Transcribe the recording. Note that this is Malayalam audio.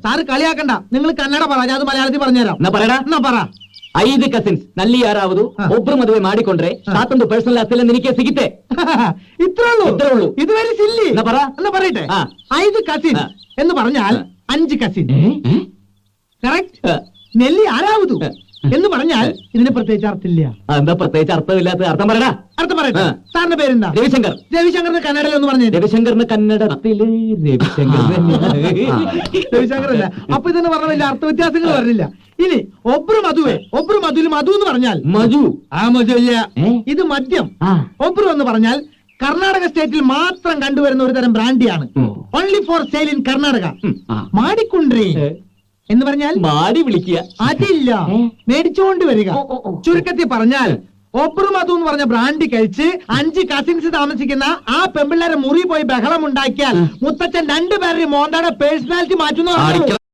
സാറ് കളിയാക്കണ്ട. നിങ്ങൾ കന്നഡ പറ, ഞാൻ അത് മലയാളത്തിൽ പറഞ്ഞുതരാം. എന്നാ പറ. 5 ಕಸಿನ್ಸ್ ನಲ್ಲಿ ಯಾರಾವುದು ಒಬ್ರು ಮದುವೆ ಮಾಡಿಕೊಂಡ್ರೆ ಸಾತೊಂದು ಪರ್ಸನಲ್ ಆಸ್ತಿ ನಿನಗೆ ಸಿಗುತ್ತೆ. ഇത്രേ ഉള്ളൂ. ഇത് വെരി സില്ലി. എന്നാ പറയട്ടെ. 5 കസിൻ എന്ന് പറഞ്ഞാൽ 5 കസിൻ. കറക്റ്റ്. നെല്ലി ആരാവതു എന്ന് പറഞ്ഞാൽ ഇതിന് പ്രത്യേകിച്ച് അർത്ഥമില്ല. എന്താ പ്രത്യേകിച്ച് അർത്ഥമില്ലാത്ത അർത്ഥം പറയടാ. അർത്ഥം പറയട്ടെ. സാറിന്റെ പേരെന്താ? രവിശങ്കർ. രവിശങ്കറിന് കന്നഡയിൽ ഒന്ന് പറഞ്ഞു. രവിശങ്കറിന് കന്നഡത്തില് രവിശങ്കർ അല്ല. അപ്പൊ ഇതെന്ന് പറഞ്ഞ വലിയ അർത്ഥ വ്യത്യാസങ്ങൾ പറഞ്ഞില്ല. ഇനി ഒബ്രു മധുവിൽ മധു എന്ന് പറഞ്ഞാൽ മധു. മധു ഇല്ല, ഇത് മദ്യം. ഒബ്രു എന്ന് പറഞ്ഞാൽ കർണാടക സ്റ്റേറ്റിൽ മാത്രം കണ്ടുവരുന്ന ഒരു തരം ബ്രാൻഡിയാണ്. Only for sale in Karnataka. മാടിക്കുണ്ട്രി എന്ന് പറഞ്ഞാൽ മാടി വിളിക്കുക. അതില്ല, മേടിച്ചുകൊണ്ട് വരിക. ചുരുക്കത്തിൽ പറഞ്ഞാൽ ഒബ്രു മധു എന്ന് പറഞ്ഞ ബ്രാൻഡി കഴിച്ച് 5 കസിൻസ് താമസിക്കുന്ന ആ പെമ്പിള്ളേരെ മുറി പോയി ബഹളം ഉണ്ടാക്കിയാൽ മുത്തച്ഛൻ 2 പേരുടെ മോന്താടെ പേഴ്സണാലിറ്റി മാറ്റുന്ന